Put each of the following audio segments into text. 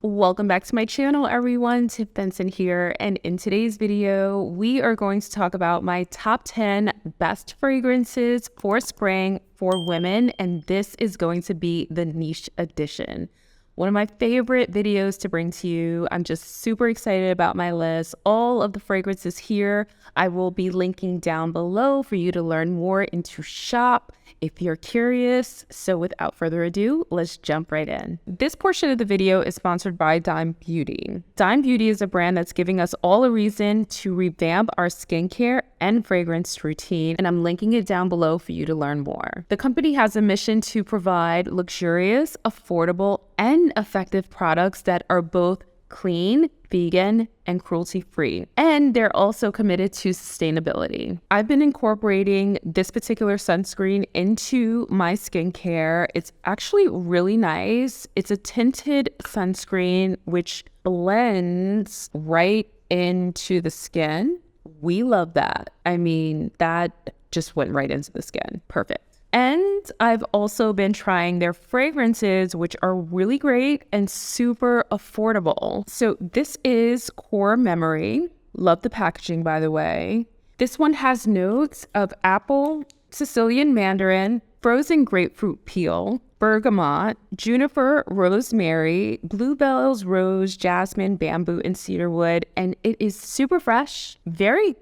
Welcome back to my channel, everyone. Tiff Benson here, and in today's video, we are going to talk about my top 10 best fragrances for spring for women, and this is going to be the niche edition. One of my favorite videos to bring to you. I'm just super excited about my list. All of the fragrances here, I will be linking down below for you to learn more and to shop if you're curious. So without further ado, let's jump right in. This portion of the video is sponsored by Dime Beauty. Dime Beauty is a brand that's giving us all a reason to revamp our skincare and fragrance routine, and I'm linking it down below for you to learn more. The company has a mission to provide luxurious, affordable, and effective products that are both clean, vegan, and cruelty-free. And they're also committed to sustainability. I've been incorporating this particular sunscreen into my skincare. It's actually really nice. It's a tinted sunscreen which blends right into the skin. We love that. I mean, that just went right into the skin. Perfect. And I've also been trying their fragrances, which are really great and super affordable. So this is Core Memory. Love the packaging, by the way. This one has notes of apple, Sicilian mandarin, frozen grapefruit peel, bergamot, juniper, rosemary, bluebells, rose, jasmine, bamboo, and cedarwood. And it is super fresh, very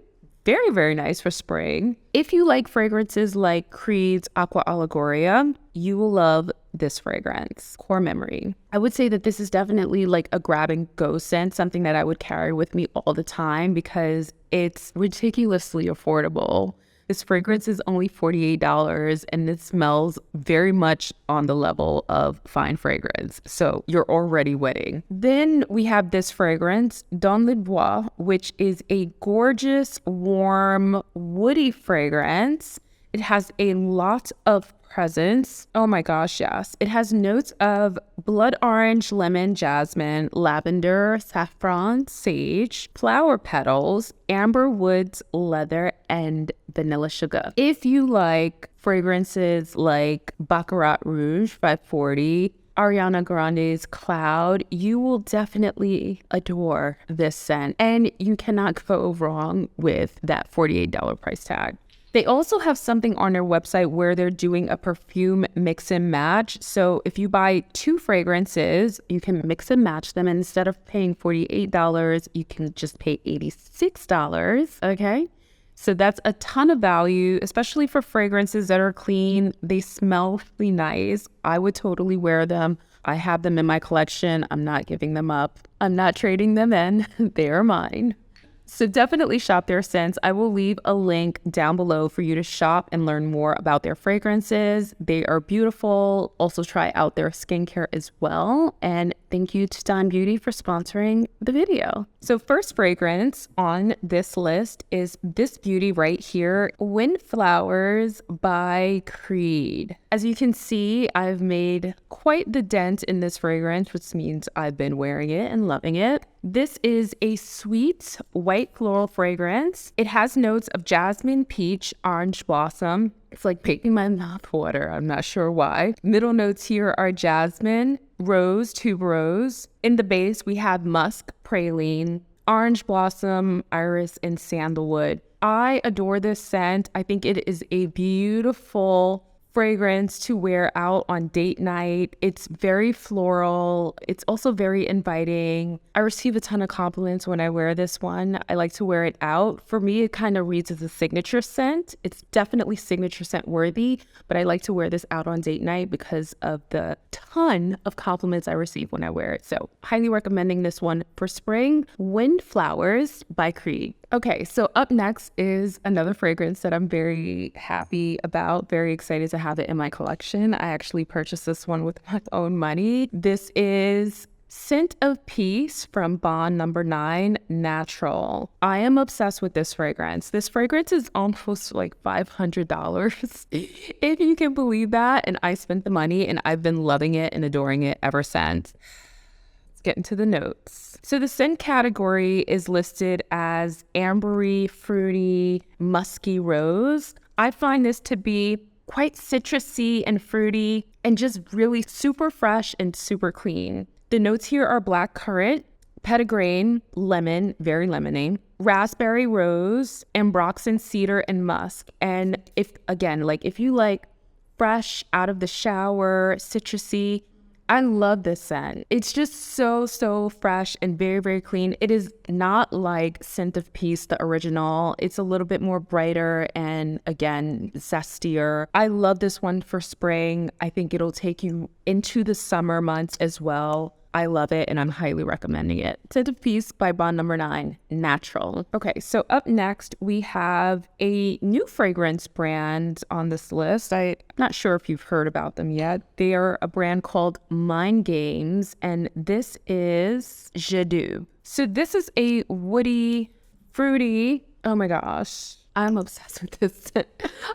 nice for spring. If you like fragrances like Creed's Aqua Allegoria, you will love this fragrance, Core Memory. I would say that this is definitely like a grab and go scent, something that I would carry with me all the time because it's ridiculously affordable. This fragrance is only $48 and it smells very much on the level of fine fragrance. So you're already winning. Then we have this fragrance, Dans le Bois, which is a gorgeous, warm, woody fragrance. It has a lot of presence. Oh my gosh, yes. It has notes of blood orange, lemon, jasmine, lavender, saffron, sage, flower petals, amber woods, leather, and vanilla sugar. If you like fragrances like Baccarat Rouge 540, Ariana Grande's Cloud, you will definitely adore this scent. And you cannot go wrong with that $48 price tag. They also have something on their website where they're doing a perfume mix and match. So if you buy two fragrances, you can mix and match them. And instead of paying $48, you can just pay $86. Okay. So that's a ton of value, especially for fragrances that are clean. They smell really nice. I would totally wear them. I have them in my collection. I'm not giving them up. I'm not trading them in. They are mine. So definitely shop their scents. I will leave a link down below for you to shop and learn more about their fragrances. They are beautiful. Also try out their skincare as well. And thank you to Dime Beauty for sponsoring the video. So first fragrance on this list is this beauty right here, Windflowers by Creed. As you can see, I've made quite the dent in this fragrance, which means I've been wearing it and loving it. This is a sweet white floral fragrance. It has notes of jasmine, peach, orange blossom. It's like making my mouth water. I'm not sure why. Middle notes here are jasmine, rose, tuberose. In the base, we have musk, praline, orange blossom, iris, and sandalwood. I adore this scent. I think it is a beautiful fragrance to wear out on date night. It's very floral. It's also very inviting. I receive a ton of compliments when I wear this one. I like to wear it out. For me, it kind of reads as a signature scent. It's definitely signature scent worthy, but I like to wear this out on date night because of the ton of compliments I receive when I wear it. So highly recommending this one for spring, Windflowers by Creed. Okay, so up next is another fragrance that I'm very happy about, very excited to have it in my collection. I actually purchased this one with my own money. This is Scent of Peace from Bond No. 9 Natural. I am obsessed with this fragrance. This fragrance is almost like $500, if you can believe that. And I spent the money and I've been loving it and adoring it ever since. Get into the notes. So the scent category is listed as ambery, fruity, musky rose. I find this to be quite citrusy and fruity and just really super fresh and super clean. The notes here are black currant, petitgrain, lemon, very lemony, raspberry rose, ambroxan cedar, and musk. And if you like fresh, out of the shower, citrusy, I love this scent. It's just so fresh and very, very clean. It is not like Scent of Peace, the original. It's a little bit more brighter and, again, zestier. I love this one for spring. I think it'll take you into the summer months as well. I love it and I'm highly recommending it. Scent of Peace by Bond Number 9, Natural. Okay, so up next we have a new fragrance brand on this list. I'm not sure if you've heard about them yet. They are a brand called Mind Games, and this is Jadou. So this is a woody, fruity, oh my gosh, I'm obsessed with this.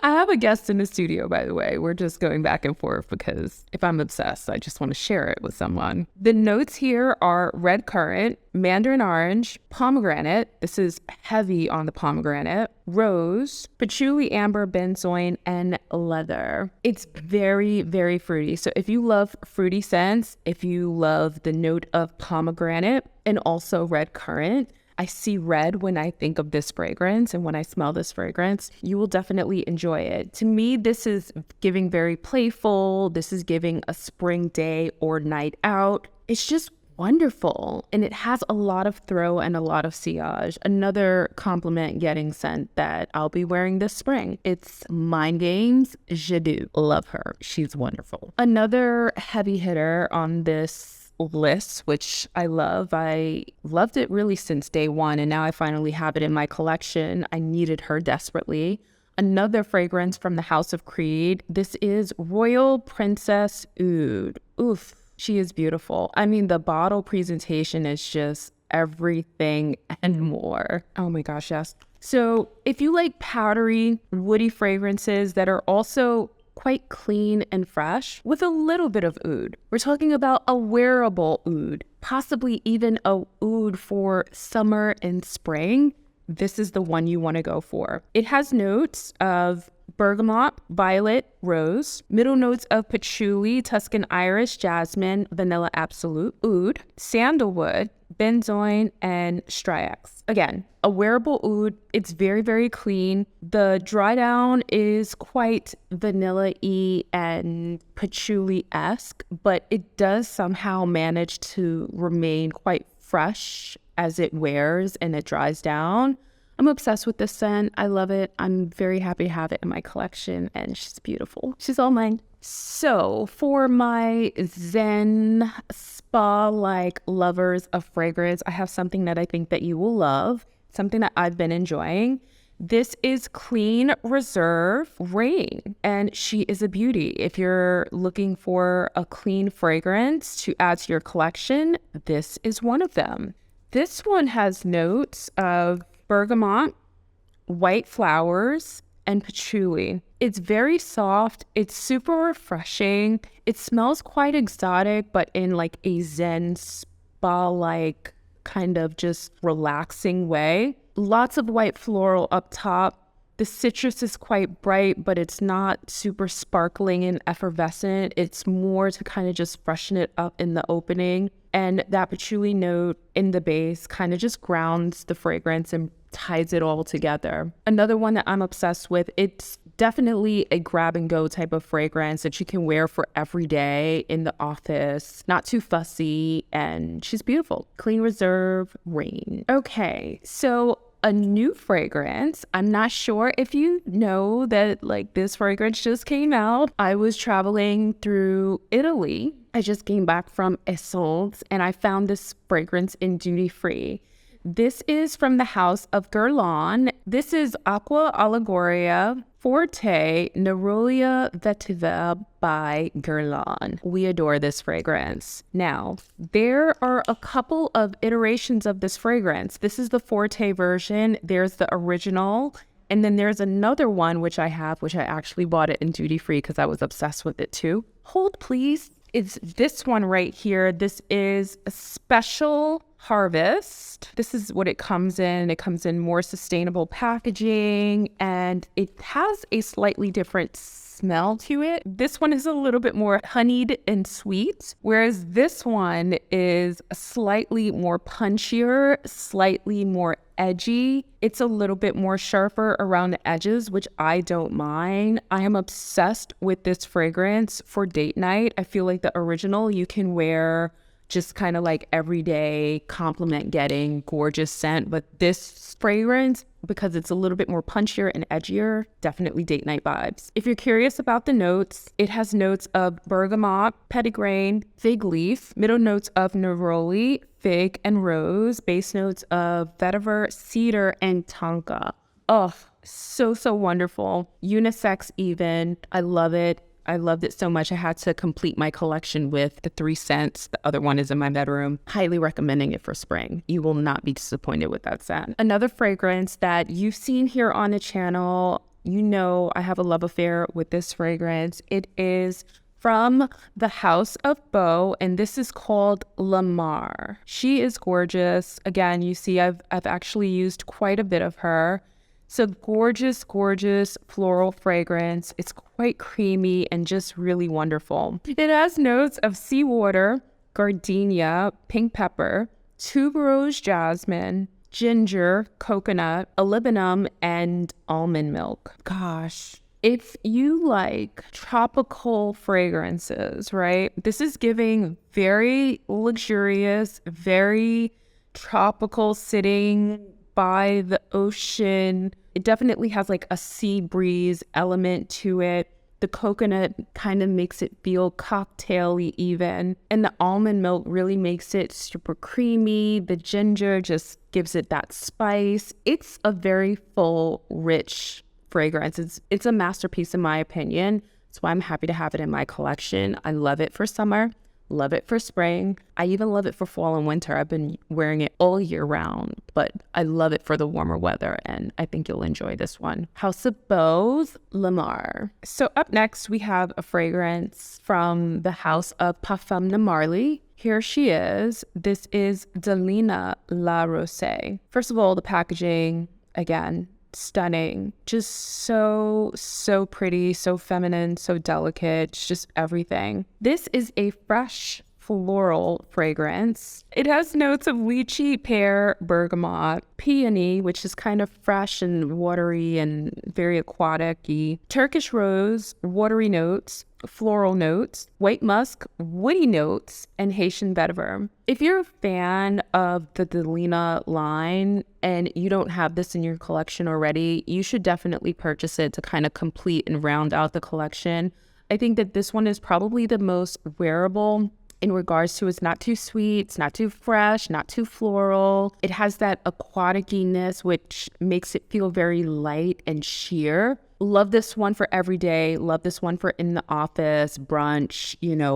I have a guest in the studio, by the way. We're just going back and forth because if I'm obsessed, I just want to share it with someone. The notes here are red currant, mandarin orange, pomegranate. This is heavy on the pomegranate, rose, patchouli, amber, benzoin, and leather. It's very, very fruity. So if you love fruity scents, if you love the note of pomegranate and also red currant, I see red when I think of this fragrance, and when I smell this fragrance, you will definitely enjoy it. To me, this is giving very playful. This is giving a spring day or night out. It's just wonderful, and it has a lot of throw and a lot of sillage. Another compliment getting scent that I'll be wearing this spring. It's Mind Games Jadou. Love her. She's wonderful. Another heavy hitter on this list, which I love. I loved it really since day one, and now I finally have it in my collection. I needed her desperately. Another fragrance from the House of Creed. This is Royal Princess Oud. Oof, she is beautiful. I mean, the bottle presentation is just everything and more. Oh my gosh, yes. So if you like powdery, woody fragrances that are also quite clean and fresh with a little bit of oud. We're talking about a wearable oud, possibly even a oud for summer and spring. This is the one you want to go for. It has notes of bergamot, violet, rose, middle notes of patchouli, Tuscan iris, jasmine, vanilla absolute, oud, sandalwood, benzoin, and striax. Again, a wearable oud. It's very, very clean. The dry down is quite vanilla-y and patchouli-esque, but it does somehow manage to remain quite fresh as it wears and it dries down. I'm obsessed with this scent. I love it. I'm very happy to have it in my collection, and she's beautiful. She's all mine. So for my Zen spa-like lovers of fragrance, I have something that I think that you will love, something that I've been enjoying. This is Clean Reserve Rain, and she is a beauty. If you're looking for a clean fragrance to add to your collection, this is one of them. This one has notes of bergamot, white flowers, and patchouli. It's very soft. It's super refreshing. It smells quite exotic, but in like a Zen spa-like kind of just relaxing way. Lots of white floral up top. The citrus is quite bright, but it's not super sparkling and effervescent. It's more to kind of just freshen it up in the opening. And that patchouli note in the base kind of just grounds the fragrance and ties it all together. Another one that I'm obsessed with, it's definitely a grab and go type of fragrance that you can wear for every day in the office, not too fussy, and she's beautiful. Clean Reserve Rain. Okay, so a new fragrance. I'm not sure if you know that like this fragrance just came out. I was traveling through Italy. I just came back from Essence and I found this fragrance in duty free. This is from the House of Guerlain. This is Aqua Allegoria Forte Neroli Vetiver by Guerlain. We adore this fragrance. Now, there are a couple of iterations of this fragrance. This is the Forte version. There's the original. And then there's another one, which I have, which I actually bought it in duty free because I was obsessed with it too. Hold, please. It's this one right here. This is a Special Harvest. This is what it comes in. It comes in more sustainable packaging, and it has a slightly different smell to it. This one is a little bit more honeyed and sweet, whereas this one is slightly more punchier, slightly more edgy. It's a little bit more sharper around the edges, which I don't mind. I am obsessed with this fragrance for date night. I feel like the original you can wear just kind of like everyday compliment getting gorgeous scent, but this fragrance, because it's a little bit more punchier and edgier, definitely date night vibes. If you're curious about the notes, it has notes of bergamot, petitgrain, fig leaf, middle notes of neroli, fig, and rose, base notes of vetiver, cedar, and tonka. Oh, so wonderful. Unisex even. I love it. I loved it so much. I had to complete my collection with the 3 scents. The other one is in my bedroom. Highly recommending it for spring. You will not be disappointed with that scent. Another fragrance that you've seen here on the channel, you know I have a love affair with this fragrance. It is from the House of Beau, and this is called Lamar. She is gorgeous. Again, you see I've actually used quite a bit of her. So gorgeous floral fragrance. It's quite creamy and just really wonderful. It has notes of seawater, gardenia, pink pepper, tuberose jasmine, ginger, coconut, olibanum, and almond milk. Gosh, if you like tropical fragrances, right? This is giving very luxurious, very tropical, sitting by the ocean. It definitely has like a sea breeze element to it. The coconut kind of makes it feel cocktaily even. And the almond milk really makes it super creamy. The ginger just gives it that spice. It's a very full, rich fragrance. It's a masterpiece in my opinion. That's why I'm happy to have it in my collection. I love it for summer. Love it for spring. I even love it for fall and winter. I've been wearing it all year round, but I love it for the warmer weather, and I think you'll enjoy this one. House of Beau's Lamar. So up next, we have a fragrance from the House of Parfum de Marly. Here she is. This is Delena La Rose. First of all, the packaging, again, stunning. Just so pretty, so feminine, so delicate, just everything. This is a fresh floral fragrance. It has notes of lychee, pear, bergamot, peony, which is kind of fresh and watery and very aquatic-y, Turkish rose, watery notes, floral notes, white musk, woody notes, and Haitian vetiver. If you're a fan of the Delena line and you don't have this in your collection already, you should definitely purchase it to kind of complete and round out the collection. I think that this one is probably the most wearable in regards to it's not too sweet, it's not too fresh, not too floral. It has that aquatic-ness, which makes it feel very light and sheer. Love this one for every day. Love this one for in the office, brunch,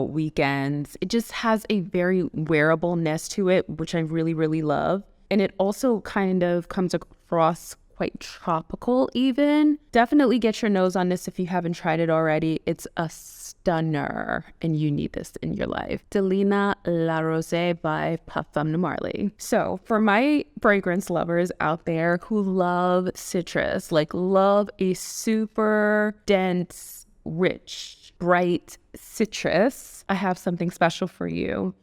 weekends. It just has a very wearableness to it, which I really love. And it also kind of comes across quite tropical even. Definitely get your nose on this if you haven't tried it already. It's a stunner and you need this in your life. Delena La Rose by Parfum de Marly. So for my fragrance lovers out there who love citrus, like love a super dense, rich, bright citrus, I have something special for you.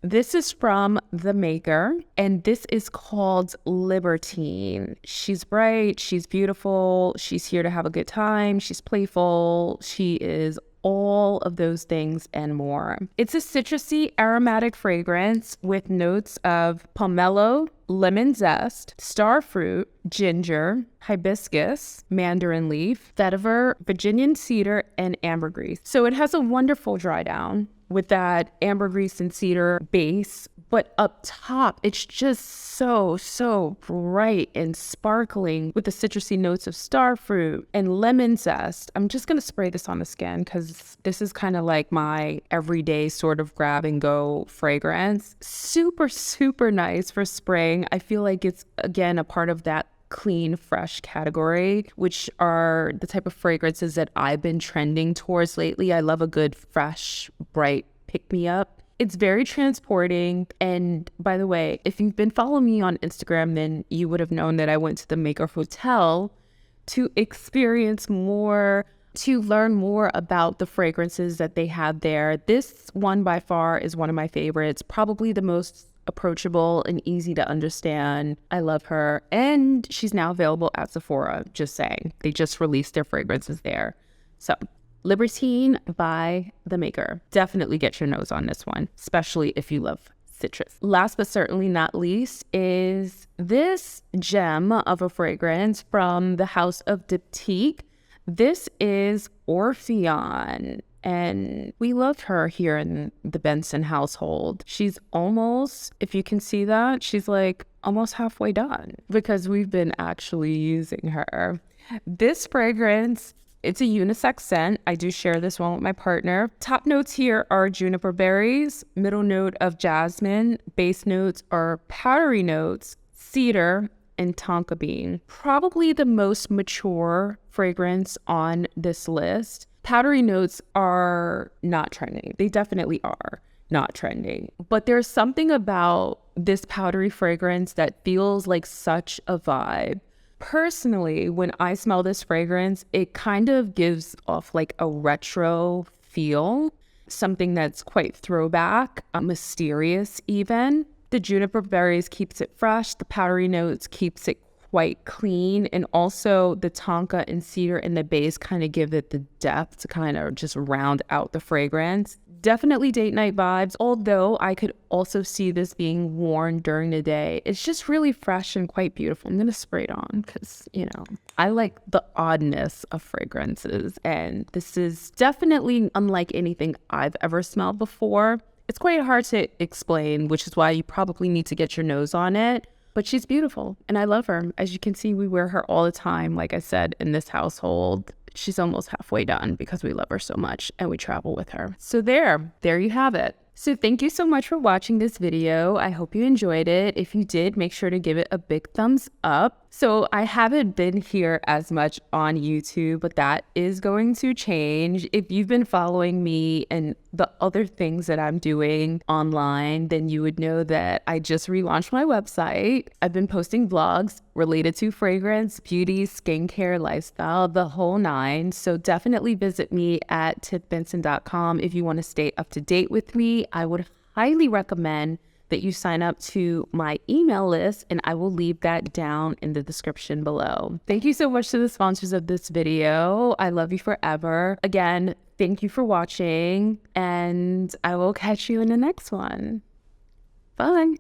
This is from the maker, and this is called Libertine. She's bright, she's beautiful, she's here to have a good time, she's playful, she is all of those things and more. It's a citrusy aromatic fragrance with notes of pomelo, lemon zest, starfruit, ginger, hibiscus, mandarin leaf, vetiver, Virginian cedar, and ambergris. So it has a wonderful dry down with that ambergris and cedar base, but up top, it's just so bright and sparkling with the citrusy notes of starfruit and lemon zest. I'm just gonna spray this on the skin because this is kind of like my everyday sort of grab and go fragrance. Super nice for spring. I feel like it's, again, a part of that clean, fresh category, which are the type of fragrances that I've been trending towards lately. I love a good, fresh, bright pick-me-up. It's very transporting. And by the way, if you've been following me on Instagram, then you would have known that I went to the Maker Hotel to experience more to learn more about the fragrances that they have there. This one by far is one of my favorites, probably the most approachable and easy to understand. I love her. And she's now available at Sephora, just saying. They just released their fragrances there. So Libertine by The Maker. Definitely get your nose on this one, especially if you love citrus. Last but certainly not least is this gem of a fragrance from the house of Diptyque. This is Orpheon, and we love her here in the Benson household. She's almost, if you can see that, she's like almost halfway done because we've been actually using her. This fragrance, it's a unisex scent. I do share this one with my partner. Top notes here are juniper berries, middle note of jasmine, base notes are powdery notes, cedar, and tonka bean. Probably the most mature fragrance on this list. Powdery notes are not trending. They definitely are not trending. But there's something about this powdery fragrance that feels like such a vibe. Personally, when I smell this fragrance, it kind of gives off like a retro feel, something that's quite throwback, mysterious even. The juniper berries keeps it fresh. The powdery notes keeps it quite clean. And also the tonka and cedar in the base kind of give it the depth to kind of just round out the fragrance. Definitely date night vibes, although I could also see this being worn during the day. It's just really fresh and quite beautiful. I'm going to spray it on because, you know, I like the oddness of fragrances. And this is definitely unlike anything I've ever smelled before. It's quite hard to explain, which is why you probably need to get your nose on it. But she's beautiful and I love her. As you can see, we wear her all the time. Like I said, in this household, she's almost halfway done because we love her so much and we travel with her. So there you have it. So thank you so much for watching this video. I hope you enjoyed it. If you did, make sure to give it a big thumbs up. So I haven't been here as much on YouTube, but that is going to change. If you've been following me and the other things that I'm doing online, then you would know that I just relaunched my website. I've been posting vlogs related to fragrance, beauty, skincare, lifestyle, the whole nine. So definitely visit me at tiffbenson.com if you want to stay up to date with me. I would highly recommend that you sign up to my email list, and I will leave that down in the description below. Thank you so much to the sponsors of this video. I love you forever. Again, thank you for watching, and I will catch you in the next one. Bye.